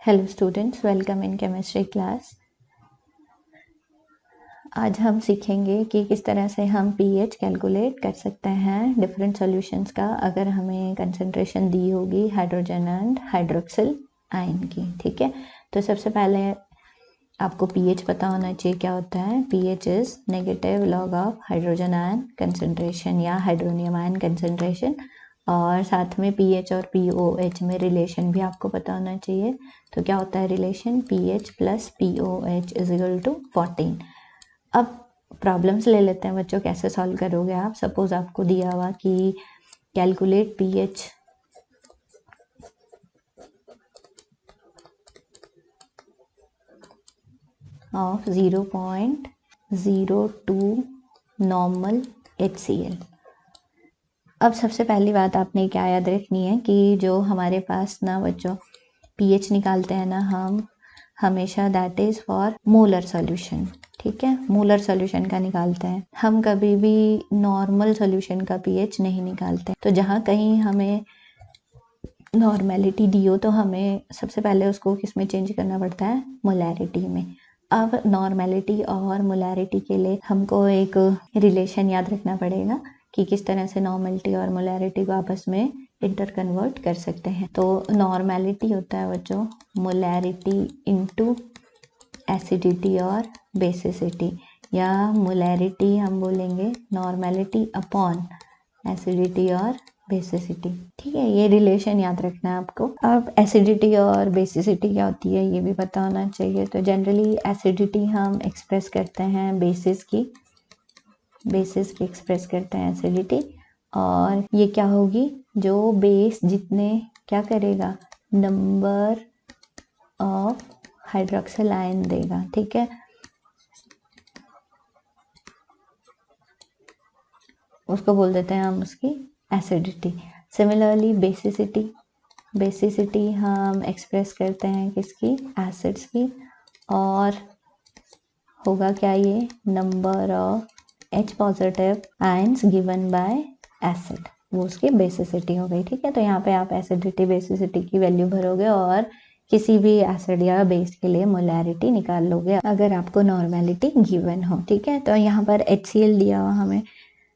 Hello students, welcome in chemistry class. आज हम सीखेंगे कि किस तरह से हम पीएच कैलकुलेट कर सकते हैं डिफरेंट सॉल्यूशंस का अगर हमें कंसंट्रेशन दी होगी हाइड्रोजन एंड हाइड्रोक्सिल आयन की। ठीक है, तो सबसे पहले आपको पीएच पता होना चाहिए क्या होता है। PH is negative log of hydrogen ion concentration या हाइड्रोनियम आयन कंसंट्रेशन, और साथ में पीएच और पीओएच में रिलेशन भी आपको पता होना चाहिए। तो क्या होता है relation, pH plus pOH is equal to 14। अब प्रॉब्लम्स ले लेते हैं बच्चों, कैसे सॉल्व करोगे आप। सपोज आपको दिया हुआ कि calculate pH of 0.02 normal HCl। अब सबसे पहली बात आपने क्या याद रखनी है कि जो हमारे पास ना बच्चों पीएच निकालते हैं ना हम हमेशा that is for molar solution. ठीक है, मोलर सॉल्यूशन का निकालते हैं हम, कभी भी नॉर्मल सॉल्यूशन का पीएच नहीं निकालते। तो जहाँ कहीं हमें नॉर्मेलिटी दी हो तो हमें सबसे पहले उसको किस में चेंज करना पड़ता है, मोलैरिटी में। अब नॉर्मेलिटी और मोलैरिटी के लिए हमको एक रिलेशन याद रखना पड़ेगा कि किस तरह से नॉर्मेलिटी और मोलैरिटी को आपस में इंटर कन्वर्ट कर सकते हैं। तो नॉर्मेलिटी होता है बच्चों मोलैरिटी इनटू एसिडिटी और बेसिसिटी, या मोलैरिटी हम बोलेंगे नॉर्मेलिटी अपॉन एसिडिटी और बेसिसिटी। ठीक है, ये रिलेशन याद रखना है आपको। अब एसिडिटी और बेसिसिटी क्या होती है ये भी पता होना चाहिए। तो जनरली एसिडिटी हम एक्सप्रेस करते हैं बेसिस की एक्सप्रेस करते हैं एसिडिटी, और ये क्या होगी, जो बेस जितने क्या करेगा, नंबर ऑफ हाइड्रोक्सिल आयन देगा। ठीक है, उसको बोल देते हैं हम उसकी एसिडिटी। सिमिलरली बेसिसिटी हम एक्सप्रेस करते हैं किसकी, एसिड्स की, और होगा क्या ये, number of H positive ions given by acid, वो उसकी बेसिसिटी हो गई। ठीक है, तो यहाँ पे आप एसिडिटी बेसिसिटी की वैल्यू भरोगे और किसी भी एसिड या बेस के लिए मोलैरिटी निकाल लोगे अगर आपको नॉर्मेलिटी गिवन हो। ठीक है, तो यहाँ पर HCl दिया हुआ हमें,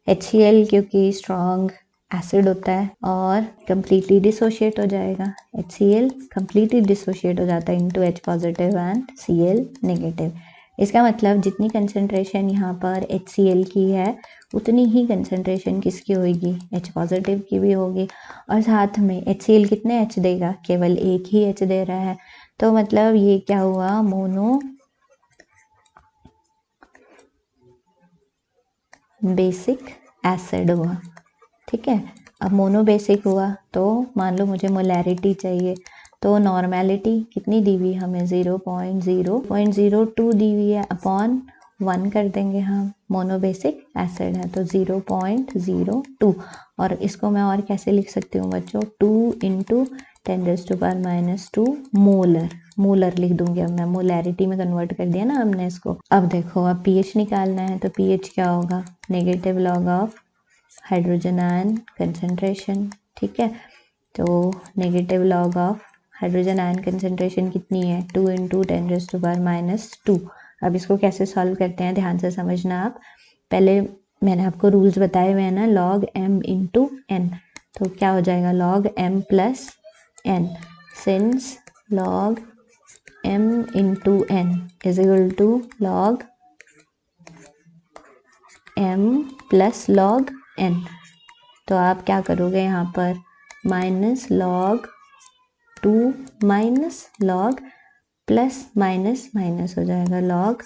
HCl क्योंकि स्ट्रॉन्ग एसिड होता है और कंप्लीटली डिसोशिएट हो जाएगा। HCl कंप्लीटली डिसोशिएट हो जाता है into H positive and Cl negative. इसका मतलब जितनी कंसंट्रेशन यहाँ पर HCl की है उतनी ही कंसंट्रेशन किसकी होगी, H पॉजिटिव की भी होगी। और साथ में HCl कितने H देगा, केवल एक ही H दे रहा है। तो मतलब ये क्या हुआ, मोनो बेसिक एसिड हुआ। ठीक है, अब मोनो बेसिक हुआ तो मान लो मुझे मोलैरिटी चाहिए, तो नॉर्मेलिटी कितनी दी हुई हमें, 0.02 दी हुई है, अपॉन 1 कर देंगे हम, मोनो बेसिक एसिड है तो 0.02। और इसको मैं और कैसे लिख सकती हूँ बच्चों, 2 इंटू 10⁻⁻2 मोलर लिख दूंगी। अब मैं मोलैरिटी में कन्वर्ट कर दिया ना हमने इसको। अब देखो, अब पीएच निकालना है तो पीएच क्या होगा, negative log of hydrogen ion concentration. ठीक है, तो negative log of hydrogen ion concentration कितनी है, 2 इंटू 10⁻⁻2। अब इसको कैसे सॉल्व करते हैं ध्यान से समझना आप। पहले मैंने आपको रूल्स बताए हुए हैं ना, लॉग m इंटू एन, तो क्या हो जाएगा log m plus n, since log m into n is equal to log m plus log n। तो आप क्या करोगे यहाँ पर, minus log 2 minus log plus minus minus हो जाएगा लॉग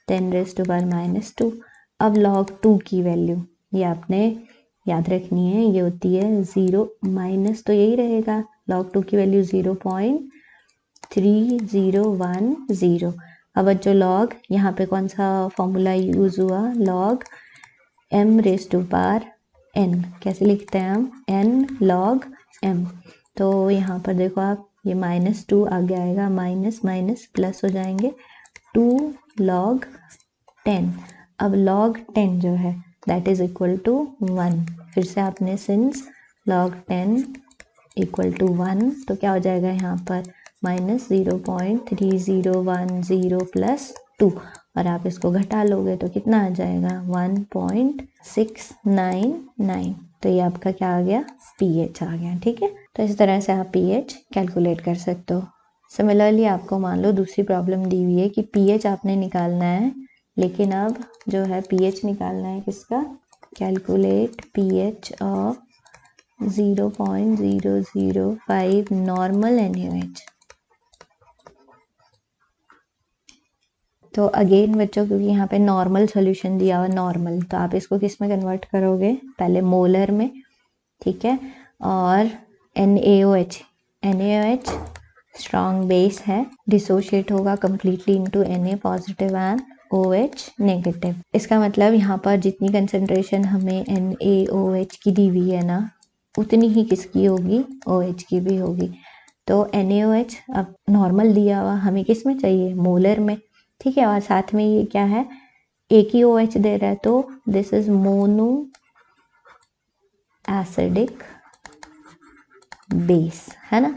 10⁻⁻2। अब लॉग 2 की वैल्यू ये आपने याद रखनी है, ये होती है 0 माइनस, तो यही रहेगा लॉग 2 की वैल्यू 0.3010। अब जो लॉग यहाँ पे कौन सा फॉर्मूला यूज हुआ, लॉग m⁻n, कैसे लिखते हैं हम, n log m। तो यहाँ पर देखो आप, ये -2 आगे आएगा, माइनस माइनस प्लस हो जाएंगे, 2 log 10। अब log 10 जो है दैट इज इक्वल टू 1। फिर से आपने सिंस log 10 इक्वल टू 1, तो क्या हो जाएगा यहाँ पर माइनस 0.3010 प्लस 2, और आप इसको घटा लोगे तो कितना आ जाएगा 1.699। तो ये आपका क्या आ गया, pH आ गया। ठीक है, तो इस तरह से आप pH कैलकुलेट कर सकते हो। सिमिलरली आपको मान लो दूसरी प्रॉब्लम दी हुई है कि pH आपने निकालना है, लेकिन अब जो है pH निकालना है किसका, calculate pH of 0.005 normal NaOH। तो अगेन बच्चों, क्योंकि यहाँ पे नॉर्मल सॉल्यूशन दिया हुआ नॉर्मल, तो आप इसको किस में कन्वर्ट करोगे, पहले मोलर में, ठीक है, और NaOH स्ट्रॉन्ग बेस है, डिसोशिएट होगा completely into Na positive and OH negative. इसका मतलब यहाँ पर जितनी कंसंट्रेशन हमें NaOH की दी हुई है ना, उतनी ही किसकी होगी, OH की भी होगी। तो NaOH अब नॉर्मल दिया हुआ हमें किस में चाहिए, मोलर में, ठीक है, और साथ में ये क्या है, एक ही OH दे रहा है, तो this is mono acidic base, है ना।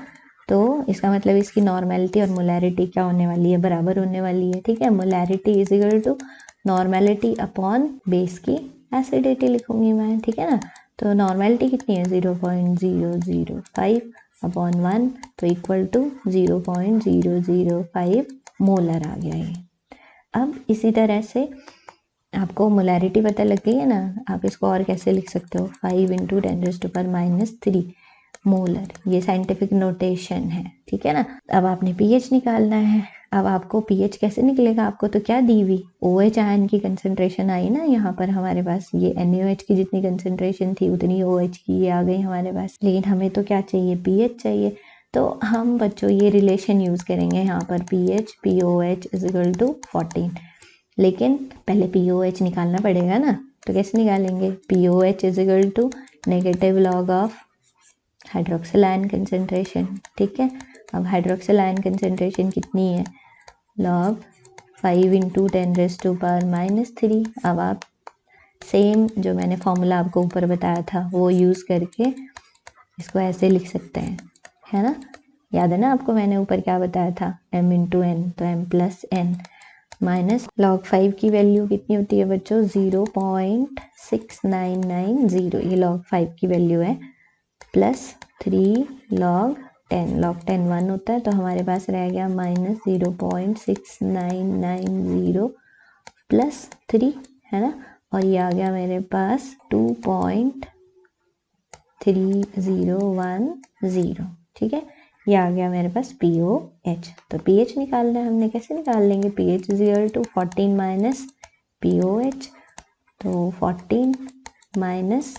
तो इसका मतलब इसकी नॉर्मेलिटी और मोलैरिटी क्या होने वाली है, बराबर होने वाली है। ठीक है, molarity is equal to normality upon base की एसिडिटी लिखूंगी मैं। ठीक है ना, तो नॉर्मेलिटी कितनी है 0.005 अपॉन 1, तो इक्वल टू 0.005 मोलर आ गया ये। अब इसी तरह से आपको मोलैरिटी पता लग गई है ना, आप इसको और कैसे लिख सकते हो, 5 × 10⁻³ मोलर, ये साइंटिफिक नोटेशन है। ठीक है ना, अब आपने pH निकालना है। अब आपको pH कैसे निकलेगा, आपको तो क्या दी हुई, OH आयन की कंसंट्रेशन आई ना यहाँ पर हमारे पास, ये NaOH की जितनी कंसंट्रेशन थी उतनी OH की ये आ गई हमारे पास, लेकिन हमें तो क्या चाहिए, pH चाहिए। तो हम बच्चों ये रिलेशन यूज करेंगे यहाँ पर, pH POH = 14, लेकिन पहले POH निकालना पड़ेगा ना, तो कैसे निकालेंगे, POH = negative log of hydroxyl ion concentration. ठीक है, अब हाइड्रोक्सिल आयन कंसंट्रेशन कितनी है, लॉग 5 × 10⁻³ अब आप सेम जो मैंने फॉर्मूला आपको ऊपर बताया था वो यूज़ करके इसको ऐसे लिख सकते हैं, है ना। याद है ना आपको, मैंने ऊपर क्या बताया था, m × n, तो m + n माइनस log 5 की वैल्यू कितनी होती है बच्चों, 0.6990, ये log 5 की वैल्यू है, प्लस 3 log 10, log 10 1 होता है, तो हमारे पास रह गया -0.6990 प्लस 3, है ना, और ये आ गया मेरे पास 2.3010। ठीक है, ये आ गया मेरे पास POH। तो pH निकालना है हमने, कैसे निकाल लेंगे, pH = 14 माइनस POH, तो 14 माइनस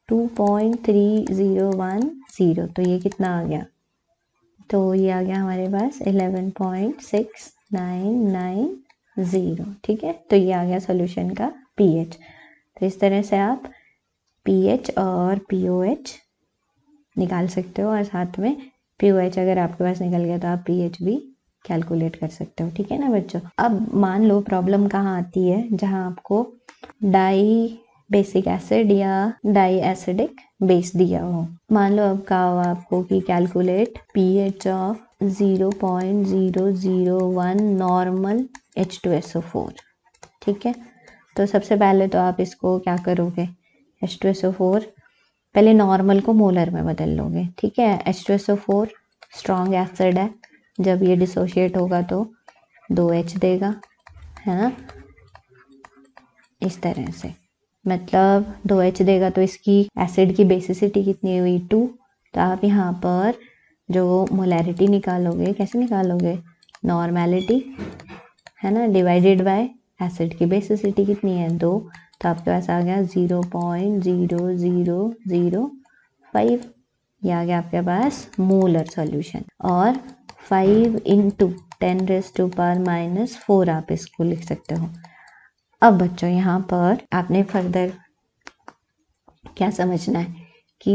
2.3010, तो ये कितना आ गया, तो ये आ गया हमारे पास 11.6990। ठीक है, तो ये आ गया सॉल्यूशन का pH। तो इस तरह से आप pH और POH निकाल सकते हो, और साथ में POH अगर आपके पास निकल गया तो आप pH भी कैलकुलेट कर सकते हो। ठीक है ना बच्चों, अब मान लो प्रॉब्लम कहाँ आती है, जहाँ आपको डाई बेसिक एसिड या डाई एसिडिक बेस दिया हो। मान लो अब कहा हुआ आपको कि calculate pH of 0.001 normal H2SO4। ठीक है, तो सबसे पहले तो आप इसको क्या करोगे, H2SO4 पहले नॉर्मल को मोलर में बदल लोगे। ठीक है, H2SO4 स्ट्रॉन्ग एसिड है, जब ये डिसोशिएट होगा तो 2H देगा, है ना, इस तरह से, मतलब 2H देगा, तो इसकी एसिड की बेसिसिटी कितनी हुई 2, तो आप यहाँ पर जो मोलैरिटी निकालोगे, कैसे निकालोगे, नॉर्मेलिटी, है ना, डिवाइडेड बाय एसिड की बेसिसिटी कितनी है 2, तो आपके पास आ गया 0.0005, ये आ गया आपके पास मोलर सॉल्यूशन। और 5 × 10⁻⁴ आप इसको लिख सकते हो। अब बच्चों यहाँ पर आपने फर्दर क्या समझना है कि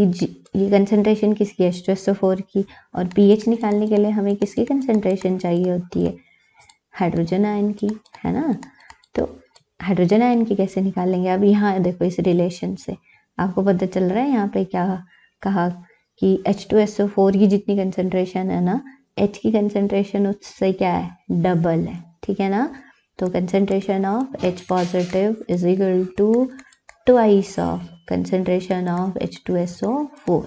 ये कंसंट्रेशन किसकी है, H2SO4 की, और pH निकालने के लिए हमें किसकी कंसंट्रेशन चाहिए होती है, हाइड्रोजन आयन की, है ना। तो हाइड्रोजन आयन की कैसे निकालेंगे, अब यहाँ देखो इस रिलेशन से आपको पता चल रहा है, यहाँ पे क्या कहा कि H2SO4 की जितनी कंसंट्रेशन है ना, H की कंसेंट्रेशन उससे क्या है, डबल है, ठीक है ना। तो concentration of H positive is equal to twice of concentration of H2SO4,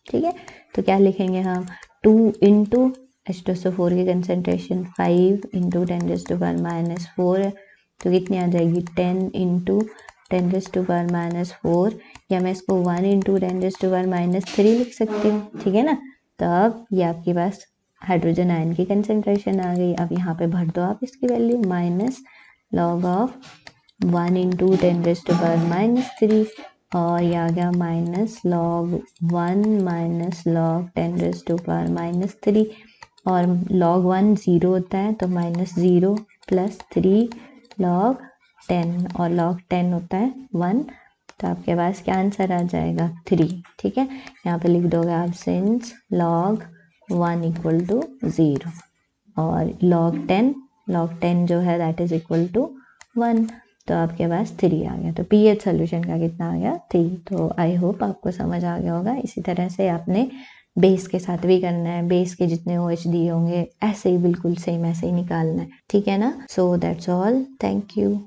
ठीक है। तो क्या लिखेंगे हम, 2 इंटू H2SO4 की कंसेंट्रेशन 5 इंटू 10⁻⁻4 है, तो कितनी आ जाएगी 10 इंटू 10⁻⁻4, या मैं इसको 1 इंटू 10⁻³ लिख सकती हूँ, ठीक है ना। तो अब ये आपके पास हाइड्रोजन आयन की कंसेंट्रेशन आ गई। अब यहाँ पे भर दो आप इसकी value, minus log of 1 into 10⁻³ और ये आ गया माइनस लॉग 1 माइनस लॉग 10⁻³ और log 1 0 होता है तो -0 प्लस 3 log 10 और log 10 होता है 1, तो आपके पास क्या आंसर आ जाएगा 3, ठीक है। यहाँ पे लिख दोगे आप सिंस log 1 इक्वल टू 0 और log 10 जो है दैट इज इक्वल टू 1, तो आपके पास 3 आ गया। तो पीएच सोल्यूशन का कितना आ गया 3। तो आई होप आपको समझ आ गया होगा। इसी तरह से आपने बेस के साथ भी करना है, बेस के जितने OH दिए होंगे ऐसे ही बिल्कुल सेम ऐसे ही निकालना है, ठीक है ना। So that's all, thank you.